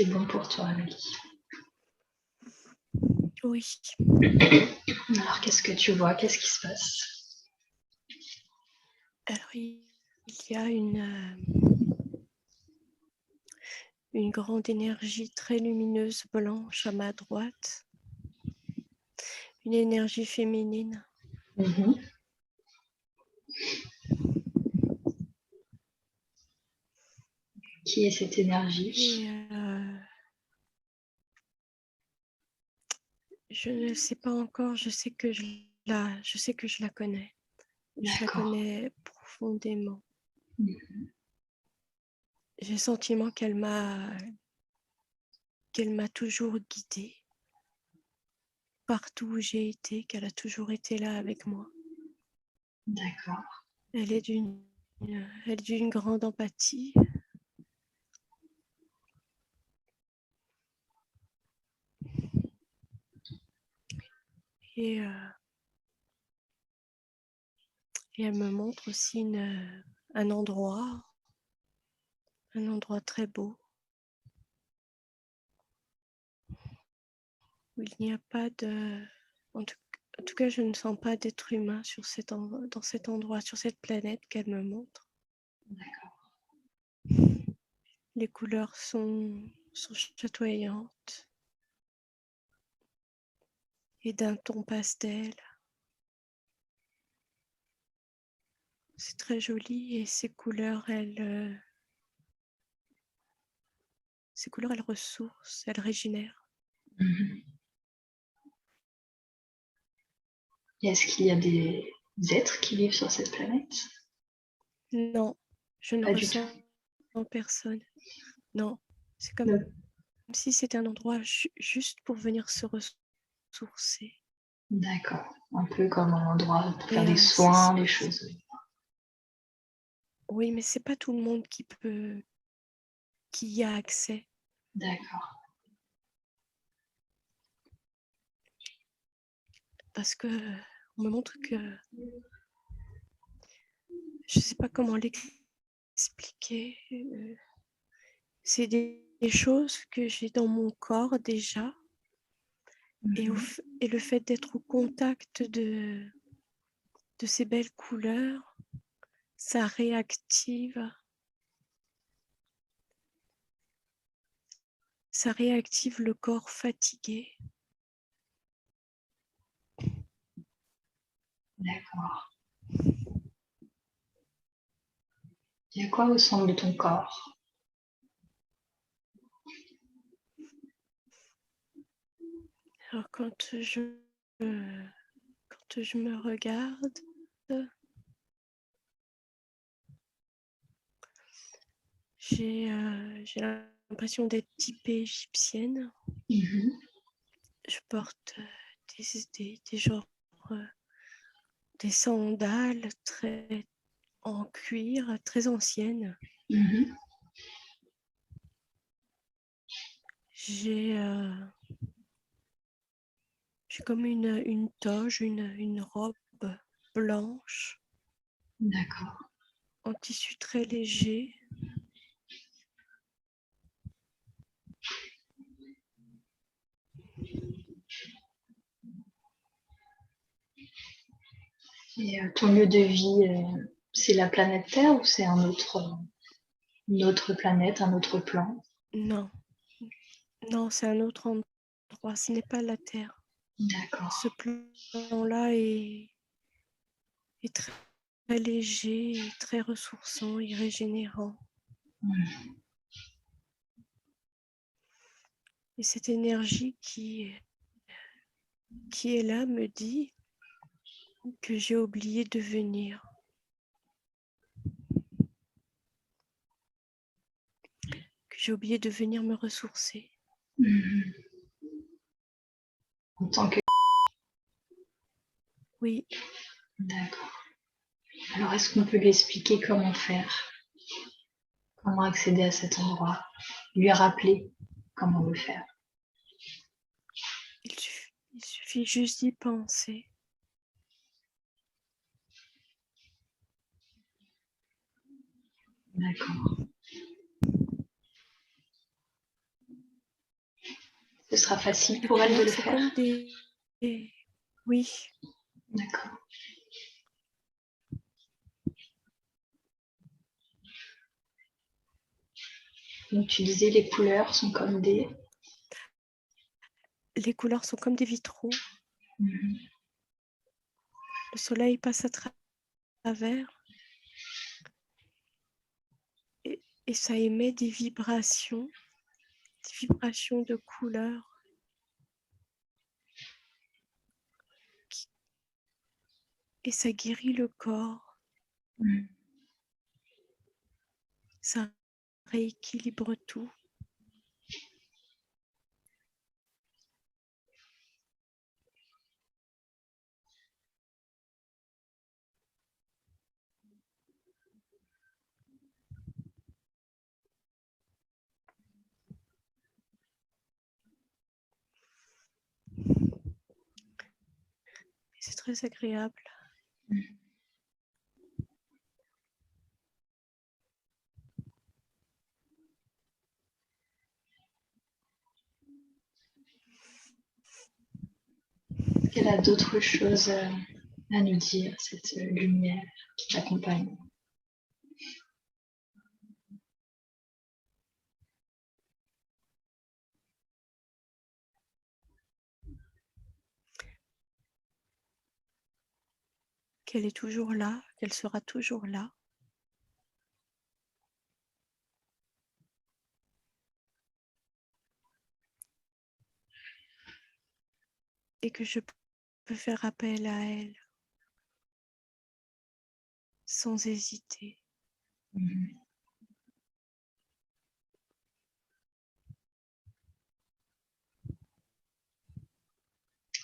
c'est bon pour toi, Amélie? Oui. Alors, qu'est-ce que tu vois? Qu'est-ce qui se passe? Alors, il y a une grande énergie très lumineuse blanche à ma droite. Une énergie féminine. Mmh. Qui est cette énergie? Et je ne sais pas encore, je sais que je la connais. Je la D'accord. connais profondément. Mmh. J'ai le sentiment qu'elle m'a toujours guidée partout où j'ai été, qu'elle a toujours été là avec moi. D'accord. Elle est d'une grande empathie. Et elle me montre aussi un endroit très beau où il n'y a pas de... En tout cas, je ne sens pas d'être humain dans cet endroit, sur cette planète qu'elle me montre. D'accord. Les couleurs sont chatoyantes et d'un ton pastel. C'est très joli et ces couleurs, elles ressourcent, elles régénèrent. Mmh. Est-ce qu'il y a des êtres qui vivent sur cette planète? Non, je ne Pas du tout. ressens personne. Non, c'est comme Non. si c'était un endroit juste pour venir se ressourcer. D'accord. Un peu comme un endroit pour faire Et des soins, des choses. oui, mais c'est pas tout le monde qui y a accès. D'accord. Parce que on me montre que je sais pas comment l'expliquer. C'est des choses que j'ai dans mon corps déjà. Mmh. Et le fait d'être au contact de ces belles couleurs, ça réactive le corps fatigué. D'accord. Il y a quoi au centre de ton corps? Alors quand je me regarde, j'ai l'impression d'être typée égyptienne. Mmh. Je porte des genres, des sandales très en cuir, très anciennes. Mmh. J'ai comme une toge, une robe blanche D'accord. en tissu très léger. Et ton lieu de vie, c'est la planète Terre ou c'est une autre planète, un autre plan? Non, non, c'est un autre endroit. Ce n'est pas la Terre. D'accord. Ce plan-là est très, très léger, et très ressourçant et régénérant. Mmh. Et cette énergie qui est là me dit que j'ai oublié de venir, me ressourcer. Mmh. En tant que... Oui, D'accord. Alors, est-ce qu'on peut lui expliquer comment faire? Comment accéder à cet endroit? Lui rappeler comment le faire? il suffit juste d'y penser. D'accord. Ce sera facile Les pour elle de couleurs le sont faire. comme Oui, D'accord. Donc tu disais les couleurs sont comme des... les couleurs sont comme des vitraux. Mhm. Le soleil passe à travers et ça émet des vibrations de couleurs et ça guérit le corps, Mhm. ça rééquilibre tout. Et c'est très agréable. Est-ce qu'elle a d'autres choses à nous dire, cette lumière qui t'accompagne? Qu'elle est toujours là, qu'elle sera toujours là. Et que je peux faire appel à elle sans hésiter. Mhm.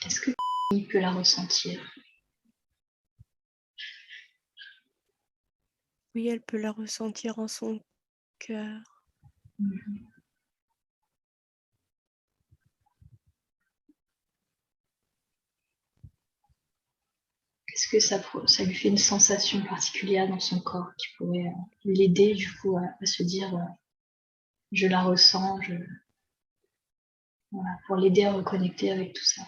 Est-ce que tu peux la ressentir? Oui, elle peut la ressentir en son cœur. Mhm. Est-ce que ça lui fait une sensation particulière dans son corps qui pourrait l'aider du coup à se dire je la ressens, voilà, pour l'aider à reconnecter avec tout ça?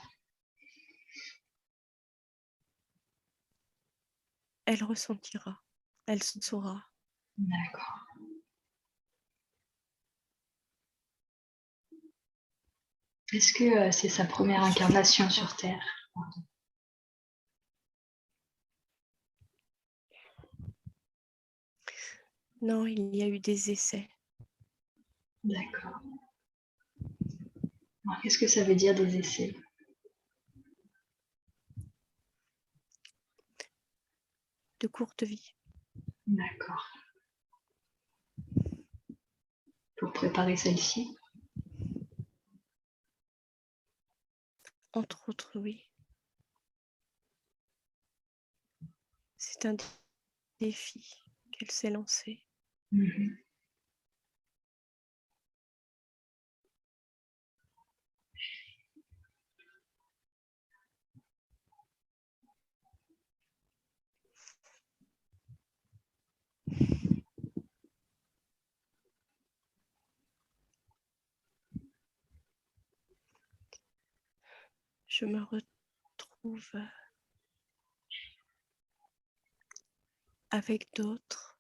Elle ressentira, elle saura. D'accord. Est-ce que c'est sa première Il suffit de incarnation sur croire. Terre? Non, il y a eu des essais. D'accord. Alors, qu'est-ce que ça veut dire des essais? De courte vie. D'accord. Pour préparer celle-ci? Entre autres, oui. C'est un défi qu'elle s'est lancé. Mhm. Je me retrouve avec d'autres.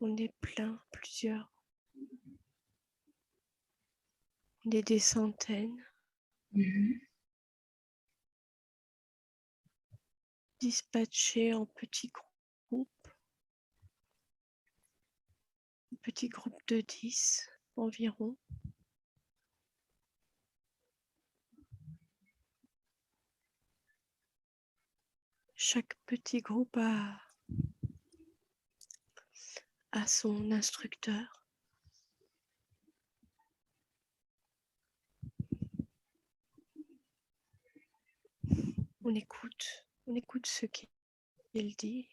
On est plein, plusieurs. On est des centaines, Mhm. dispatchés en petits groupes. Un petit groupe de 10 environ. Chaque petit groupe a son instructeur. On écoute ce qu'il dit.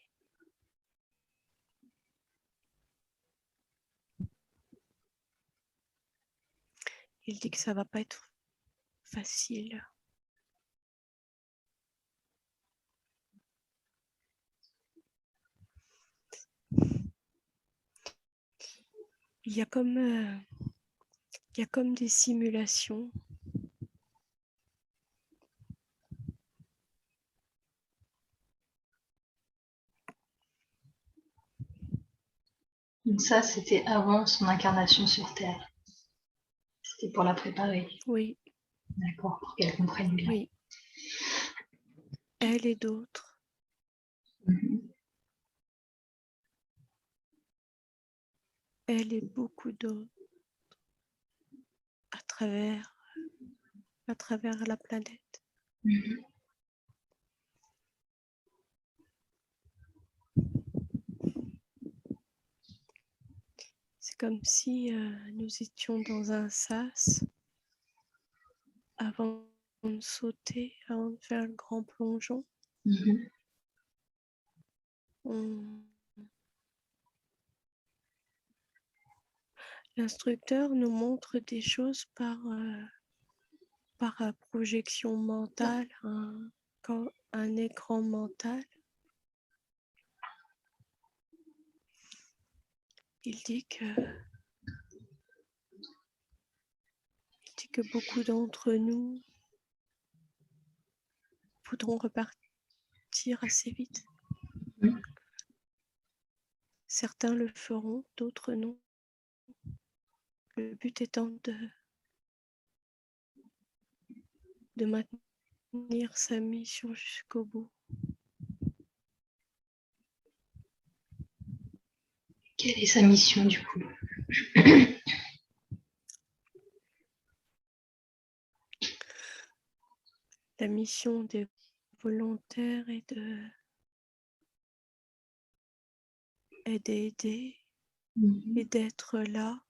Il dit que ça va pas être facile. Il y a comme des simulations Donc ça, c'était avant son incarnation sur Terre. C'était pour la préparer. Oui, D'accord, pour qu'elle comprenne bien. oui. Elle et d'autres. Mhm. Elle et beaucoup d'autres à travers la planète. Mhm. C'est comme si nous étions dans un sas avant de sauter, avant de faire le grand plongeon. Mhm. L'instructeur nous montre des choses par projection mentale, un écran mental. Il dit que beaucoup d'entre nous voudront repartir assez vite. Mhm. Certains le feront, d'autres non. Le but étant de maintenir sa mission jusqu'au bout. Quelle est sa mission du coup? La mission des volontaires est d'aider et d'être là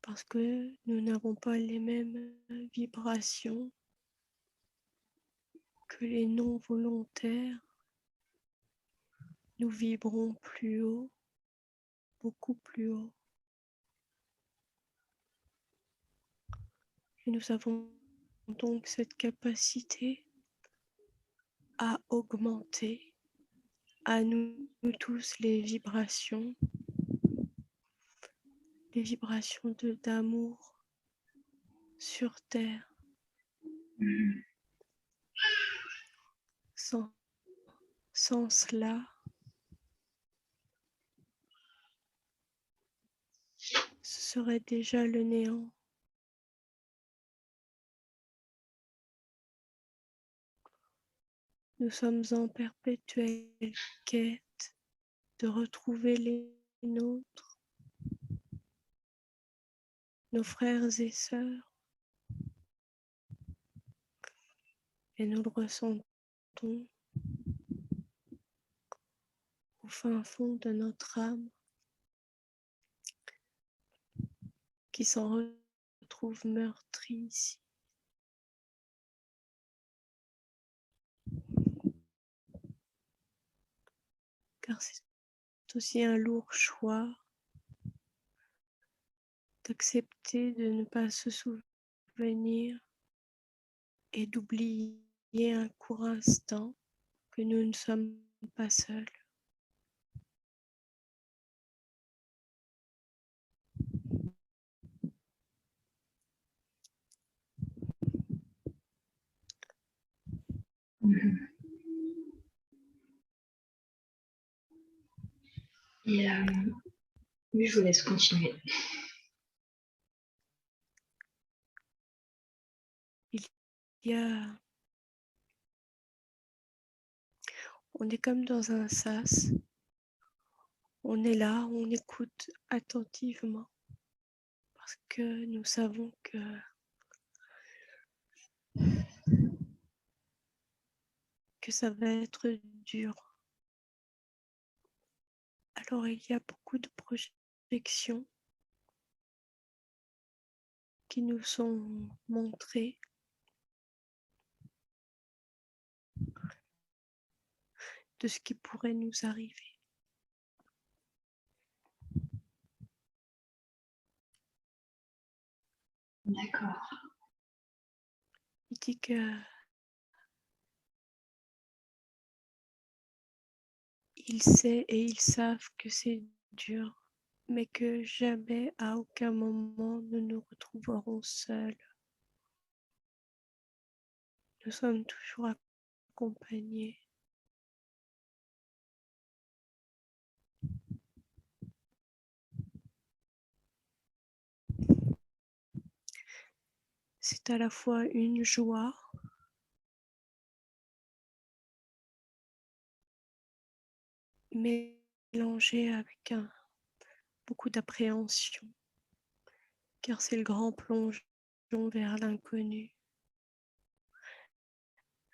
parce que nous n'avons pas les mêmes vibrations que les non-volontaires. Nous vibrons plus haut, beaucoup plus haut. Et nous avons donc cette capacité à augmenter à nous tous les vibrations d'amour sur Terre. Sans cela, ce serait déjà le néant. Nous sommes en perpétuelle quête de retrouver les nôtres, nos frères et sœurs, et nous le ressentons au fin fond de notre âme qui s'en retrouve meurtrie ici. Car c'est aussi un lourd choix d'accepter de ne pas se souvenir et d'oublier un court instant que nous ne sommes pas seuls. Mhm. Et oui, je vous laisse continuer. Il y a... On est comme dans un sas. On est là, on écoute attentivement parce que nous savons que ça va être dur. Alors il y a beaucoup de projections qui nous sont montrées de ce qui pourrait nous arriver. D'accord. Il dit que il sait et ils savent que c'est dur, mais que jamais, à aucun moment, nous nous retrouverons seuls. Nous sommes toujours accompagnés. C'est à la fois une joie mélangée avec beaucoup d'appréhension, car c'est le grand plongeon vers l'inconnu.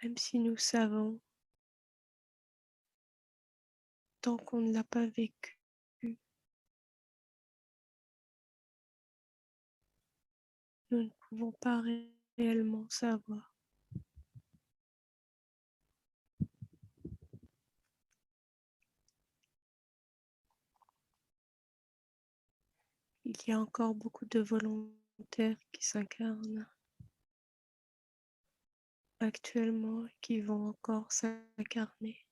Même si nous savons, tant qu'on ne l'a pas vécu, nous ne pouvons pas réellement savoir. Il y a encore beaucoup de volontaires qui s'incarnent actuellement et qui vont encore s'incarner.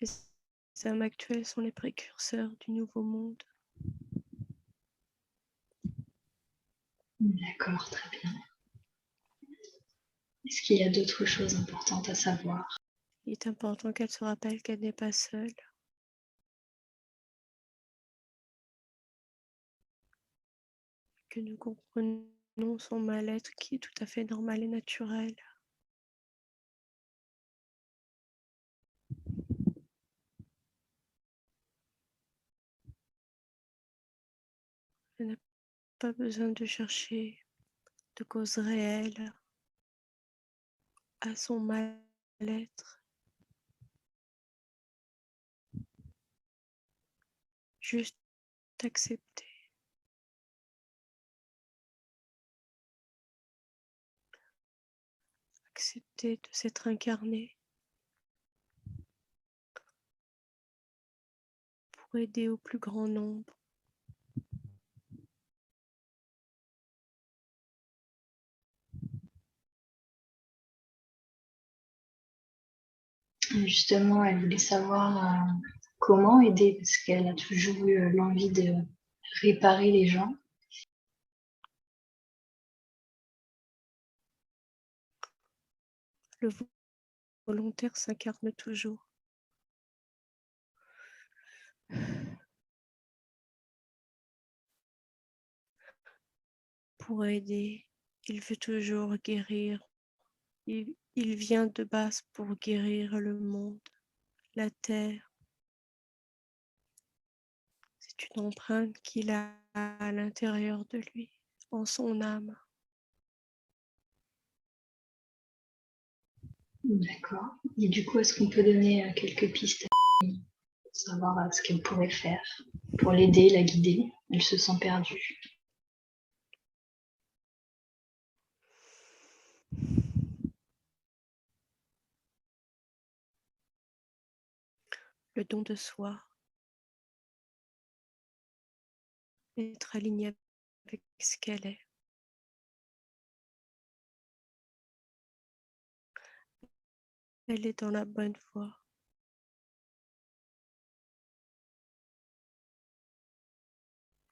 Les âmes actuelles sont les précurseurs du nouveau monde. D'accord, très bien. Est-ce qu'il y a d'autres choses importantes à savoir? Il est important qu'elle se rappelle qu'elle n'est pas seule. Que nous comprenons son mal-être qui est tout à fait normal et naturel. Elle n'a pas besoin de chercher de cause réelle à son mal-être. Juste accepter. Accepter de s'être incarné pour aider au plus grand nombre. Justement, elle voulait savoir comment aider, parce qu'elle a toujours eu l'envie de réparer les gens. Le volontaire s'incarne toujours. Pour aider, il veut toujours guérir. Il vient de base pour guérir le monde, la terre. C'est une empreinte qu'il a à l'intérieur de lui, en son âme. D'accord. Et du coup, est-ce qu'on peut donner quelques pistes pour savoir ce qu'elle pourrait faire pour l'aider, la guider? Elle se sent perdue. Le don de soi, être aligné avec ce qu'elle est. Elle est dans la bonne voie.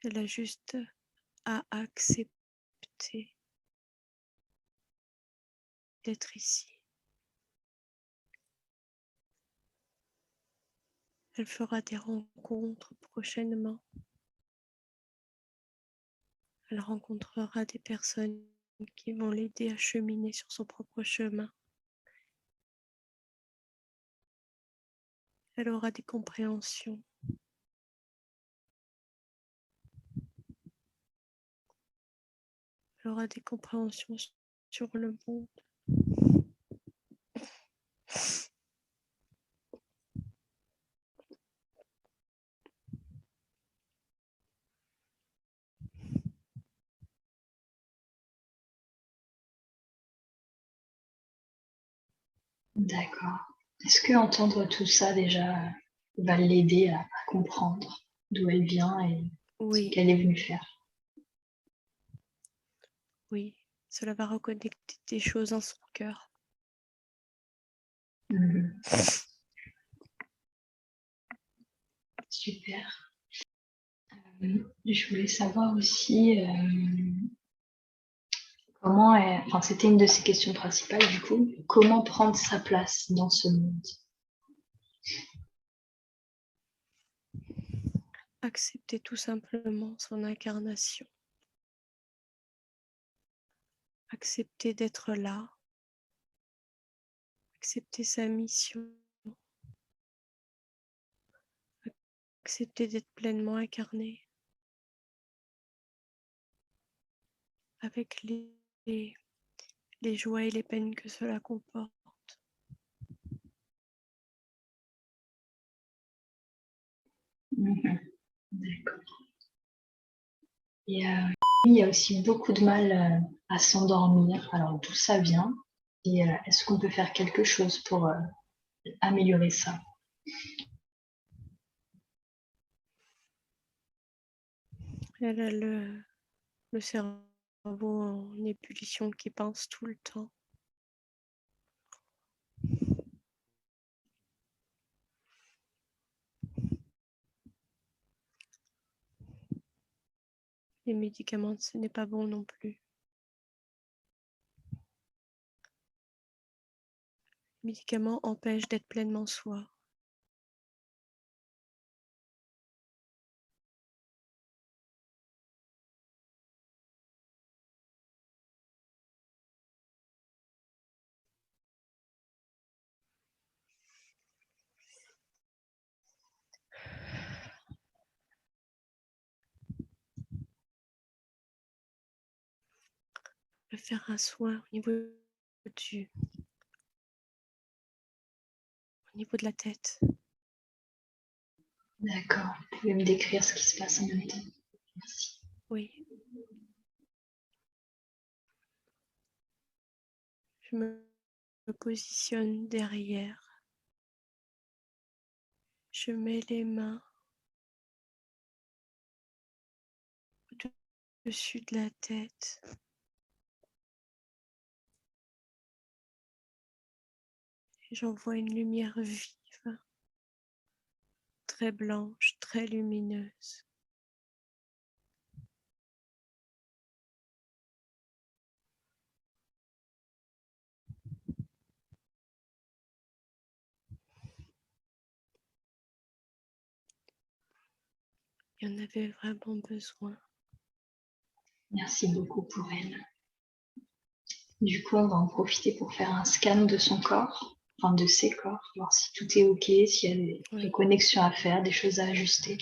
Elle a juste à accepter d'être ici. Elle fera des rencontres prochainement. Elle rencontrera des personnes qui vont l'aider à cheminer sur son propre chemin. Elle aura des compréhensions. Elle aura des compréhensions sur le monde. D'accord. Est-ce que entendre tout ça déjà va l'aider à comprendre d'où elle vient et ce Oui, qu'elle est venue faire? oui, cela va reconnecter des choses en son cœur. Super. Je voulais savoir aussi Enfin, c'était une de ses questions principales du coup, comment prendre sa place dans ce monde? Accepter tout simplement son incarnation. Accepter d'être là. Accepter sa mission. Accepter d'être pleinement incarné. Avec les joies et les peines que cela comporte. D'accord. Et il y a aussi beaucoup de mal à s'endormir. Alors d'où ça vient? Et est-ce qu'on peut faire quelque chose pour améliorer ça? Elle a le cerveau en ébullition qui pense tout le temps. Les médicaments, ce n'est pas bon non plus. Les médicaments empêchent d'être pleinement soi. Faire un soin au niveau de la tête. D'accord. Vous pouvez me décrire ce qui se passe en même temps? Merci. Oui. Je me positionne derrière. Je mets les mains au-dessus de la tête. Et j'envoie une lumière vive, très blanche, très lumineuse. Il y en avait vraiment besoin. Merci beaucoup pour elle. Du coup, on va en profiter pour faire un scan de son corps, enfin de ses corps, voir si tout est OK, s'il y a des reconnexions à faire, des choses à ajuster.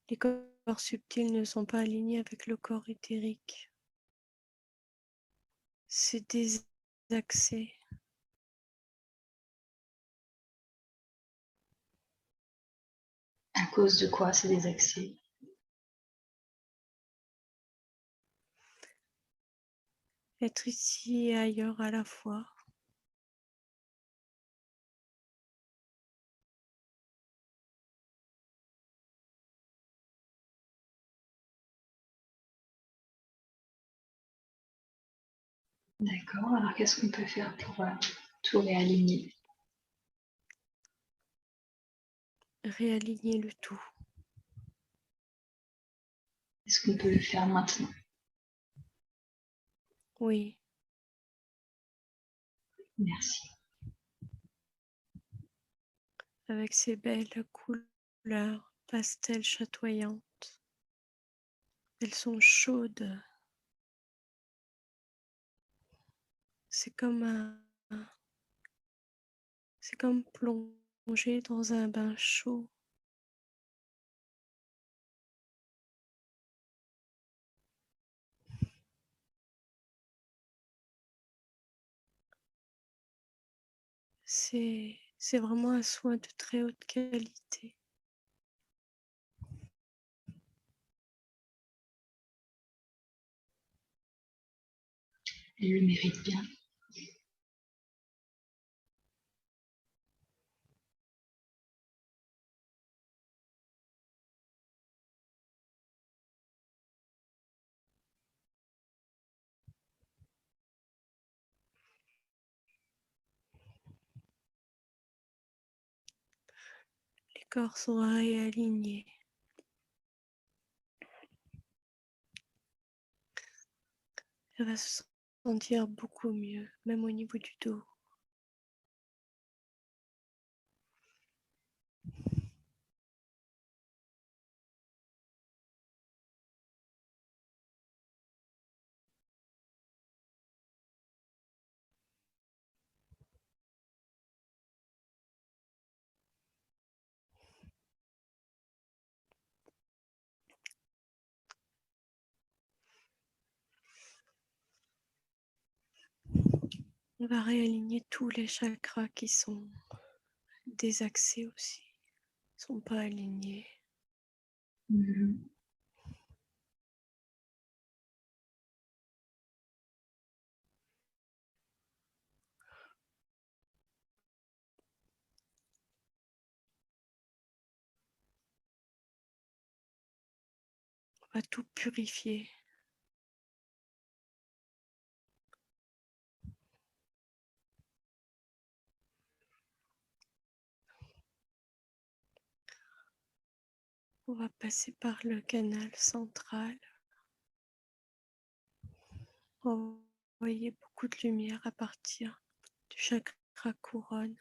Les corps subtils ne sont pas alignés avec le corps éthérique. C'est des accès. À cause de quoi c'est des accès? Être ici et ailleurs à la fois. D'accord, alors qu'est-ce qu'on peut faire pour tout réaligner? Réaligner le tout. Est-ce qu'on peut le faire maintenant? Oui. Merci. Avec ces belles couleurs pastel chatoyantes. Elles sont chaudes. C'est comme plonger dans un bain chaud. C'est vraiment un soin de très haute qualité. Elle le mérite bien. corps sont réalignés. Elle va se sentir beaucoup mieux, même au niveau du dos. On va réaligner tous les chakras qui sont désaxés aussi, ne sont pas alignés. On va tout purifier. On va passer par le canal central. Envoyer beaucoup de lumière à partir du chakra couronne.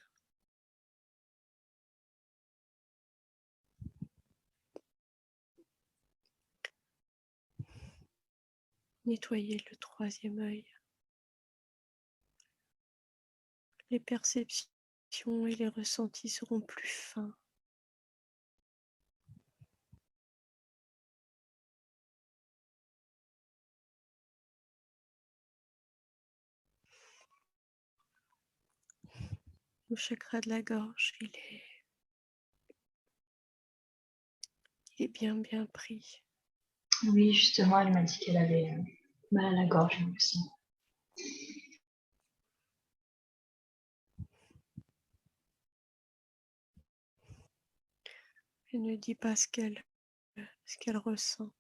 Nettoyer le troisième œil. Les perceptions et les ressentis seront plus fins. Le chakra de la gorge, il est bien pris. Oui, justement, elle m'a dit qu'elle avait mal à la gorge aussi. Elle ne dit pas ce qu'elle ressent.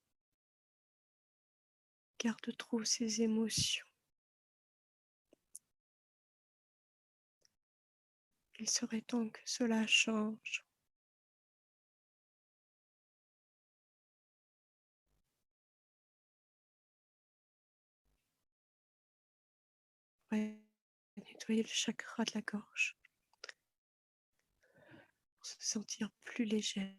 Garde trop ses émotions. Il serait temps que cela change. On va nettoyer le chakra de la gorge pour se sentir plus légère.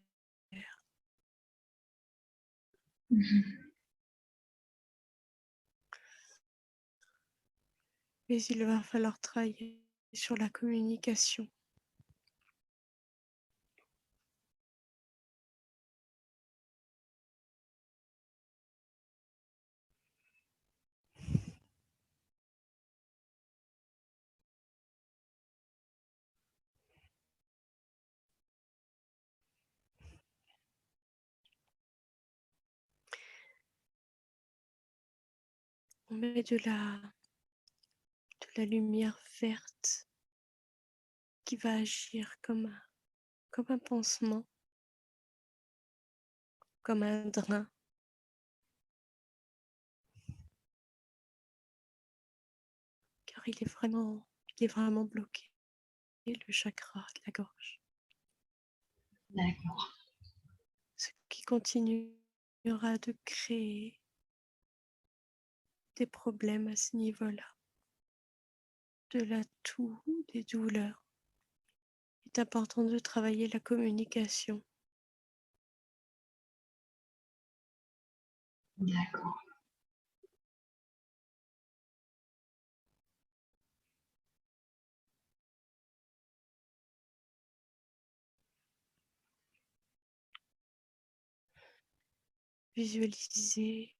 Mais il va falloir travailler sur la communication. On met de la lumière verte qui va agir comme un pansement, comme un drain. Car il est vraiment bloqué, le chakra de la gorge. D'accord. Ce qui continuera de créer des problèmes à ce niveau-là. De la toux, des douleurs. Il est important de travailler la communication. D'accord. Visualisez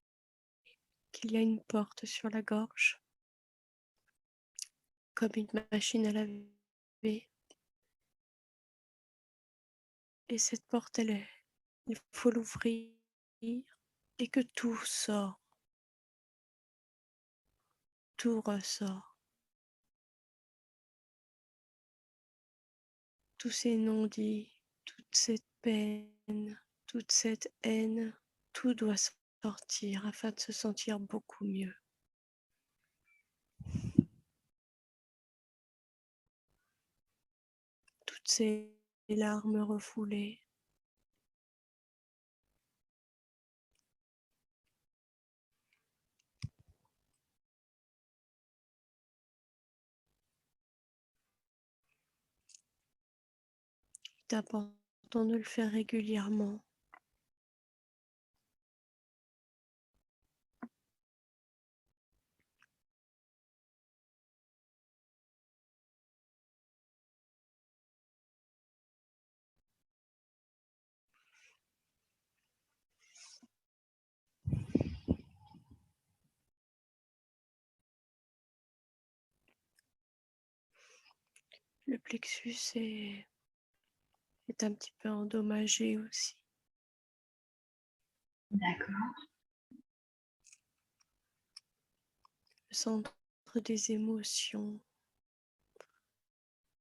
qu'il y a une porte sur la gorge, comme une machine à laver. Et cette porte, il faut l'ouvrir et que tout sort, tout ressort. Tous ces non-dits, toute cette peine, toute cette haine, tout doit sortir afin de se sentir beaucoup mieux. Toutes ces larmes refoulées. C'est important de le faire régulièrement. Le plexus est un petit peu endommagé aussi. D'accord. Le centre des émotions,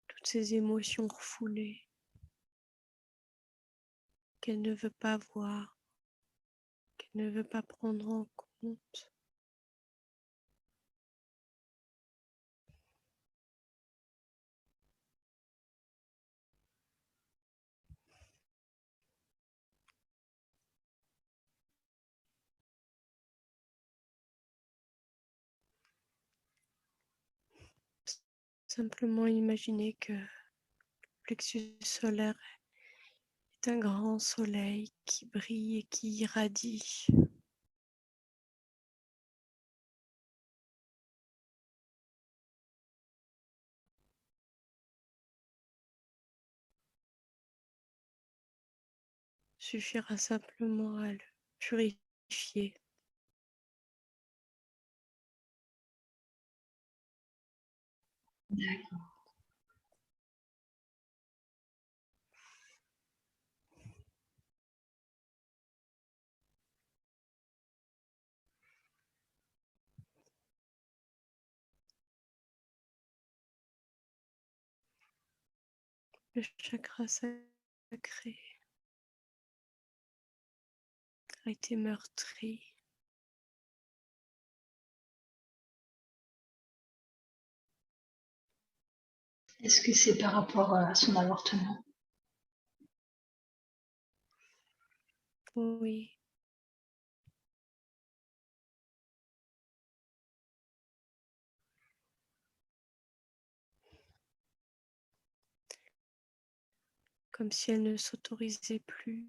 toutes ces émotions refoulées qu'elle ne veut pas voir, qu'elle ne veut pas prendre en compte. Simplement imaginer que le plexus solaire est un grand soleil qui brille et qui irradie. Suffira simplement à le purifier. D'accord. Le chakra sacré a été meurtri. Est-ce que c'est par rapport à son avortement? Oui, comme si elle ne s'autorisait plus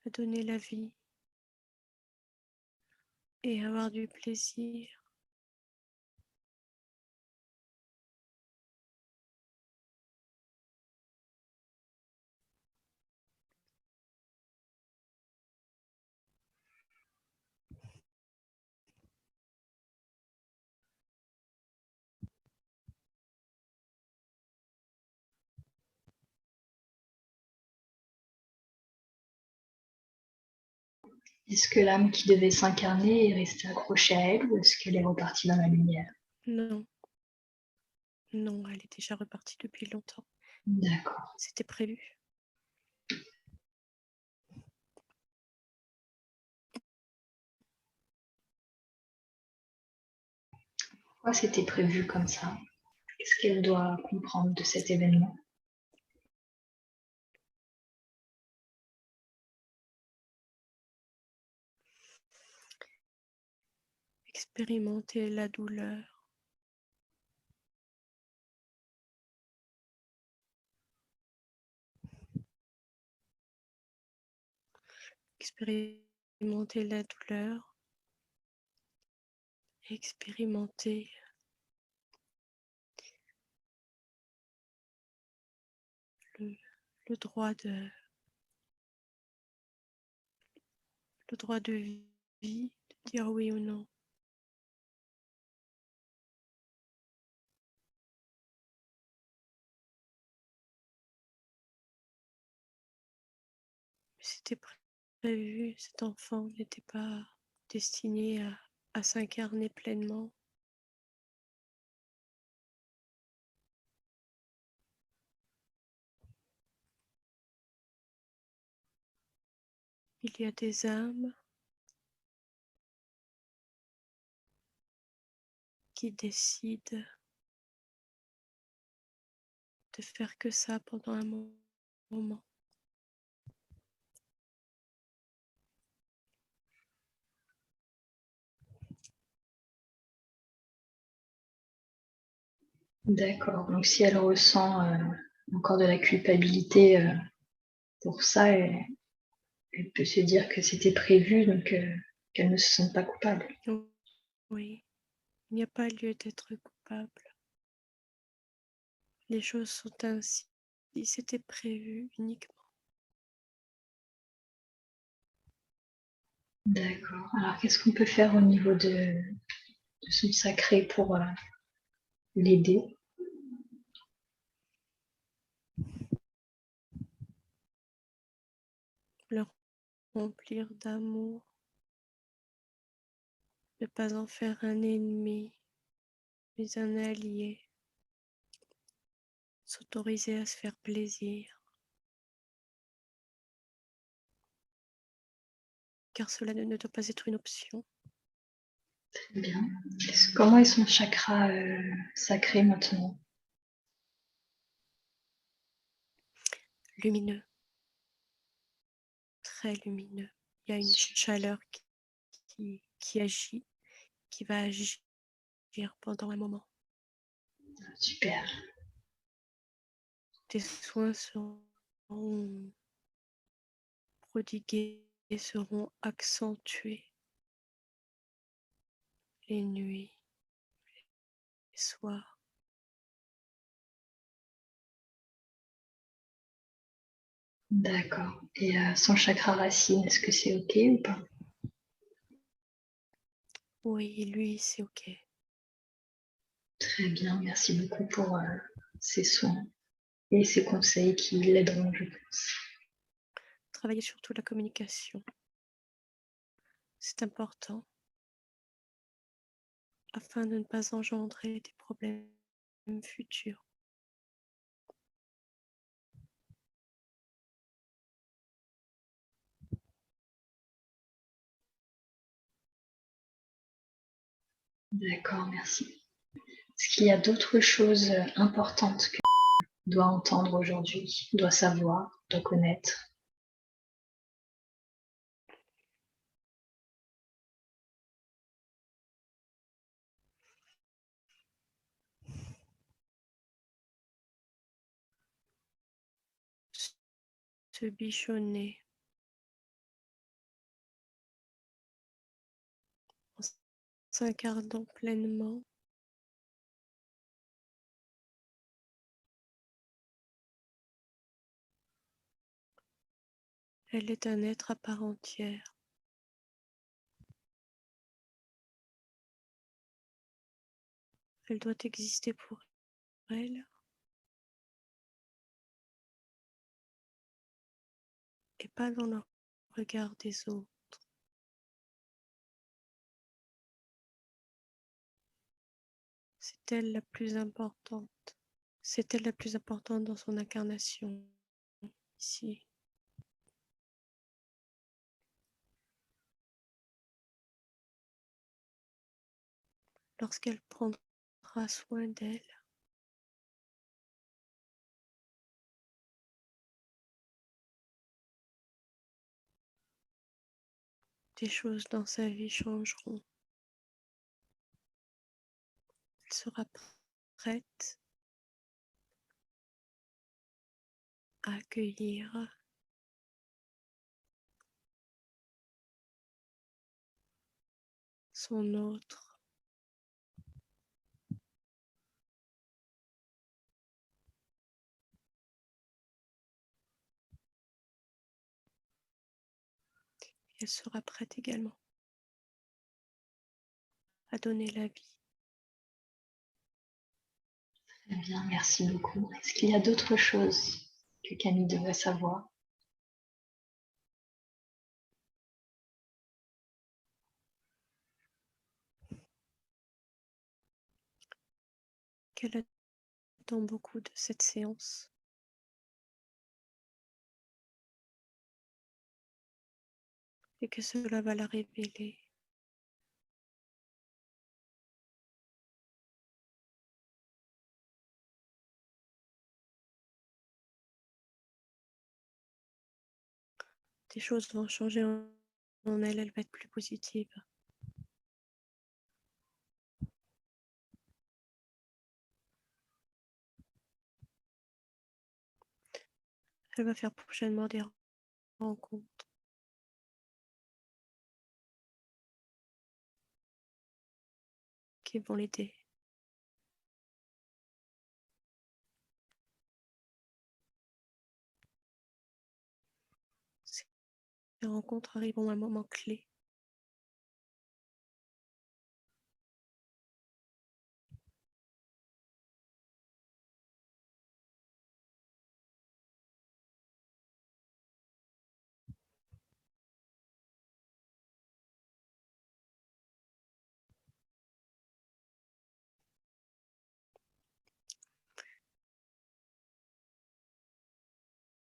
à donner la vie et avoir du plaisir. Est-ce que l'âme qui devait s'incarner est restée accrochée à elle ou est-ce qu'elle est repartie dans la lumière? Non, non, elle est déjà repartie depuis longtemps. D'accord. C'était prévu. Pourquoi c'était prévu comme ça? Qu'est-ce qu'elle doit comprendre de cet événement? Expérimenter la douleur. Expérimenter la douleur. Expérimenter le, le droit de vie, de dire oui ou non. C'était prévu, cet enfant n'était pas destiné à s'incarner pleinement. Il y a des âmes qui décide de faire que ça pendant un moment. D'accord. Donc si elle ressent encore de la culpabilité pour ça, elle peut se dire que c'était prévu, donc qu'elle ne se sente pas coupable. Oui, il n'y a pas lieu d'être coupable. Les choses sont ainsi. C'était prévu uniquement. D'accord. Alors qu'est-ce qu'on peut faire au niveau de son sacré pour l'aider? Le remplir d'amour, ne pas en faire un ennemi, mais un allié. S'autoriser à se faire plaisir, car cela ne doit pas être une option. Très bien. Comment est son chakra sacré maintenant? Lumineux, très lumineux. Il y a une chaleur qui agit, qui va agir pendant un moment. Super. Tes soins seront prodigués et seront accentués les nuits, les soirs. D'accord. Et son chakra racine, est-ce que c'est OK ou pas? Oui, lui, c'est OK. Très bien. Merci beaucoup pour ces soins et ces conseils qui l'aideront, je pense. Travailler surtout la communication. C'est important afin de ne pas engendrer des problèmes futurs. D'accord, merci. Est-ce qu'il y a d'autres choses importantes que doit entendre aujourd'hui, doit savoir, doit connaître? Se bichonner en s'incarnant pleinement. Elle est un être à part entière. Elle doit exister pour elle et pas dans le regard des autres. C'est elle la plus importante. C'est elle la plus importante dans son incarnation ici. Lorsqu'elle prendra soin d'elle, des choses dans sa vie changeront. Elle sera prête à accueillir son autre. Elle sera prête également à donner la vie. Très bien, merci beaucoup. Est-ce qu'il y a d'autres choses que Camille devrait savoir? Qu'elle attend beaucoup de cette séance et que cela va la révéler des choses vont changer en elle, elle va être plus positive. Elle va faire prochainement des rencontres qui vont l'aider. Ces rencontres arriveront à un moment clé.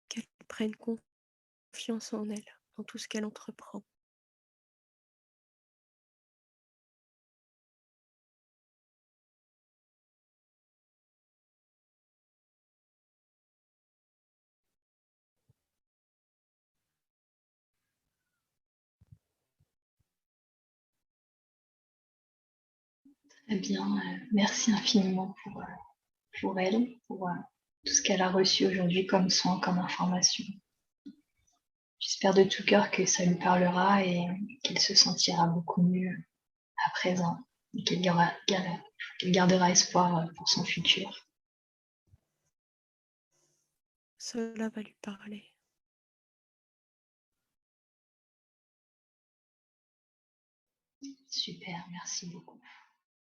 Qu'elle prenne confiance en elle, dans tout ce qu'elle entreprend. Très bien, merci infiniment pour elle, pour tout ce qu'elle a reçu aujourd'hui comme soin, comme information. J'espère de tout cœur que ça lui parlera et qu'elle se sentira beaucoup mieux à présent et qu'elle gardera espoir pour son futur. Cela va lui parler. Super, merci beaucoup.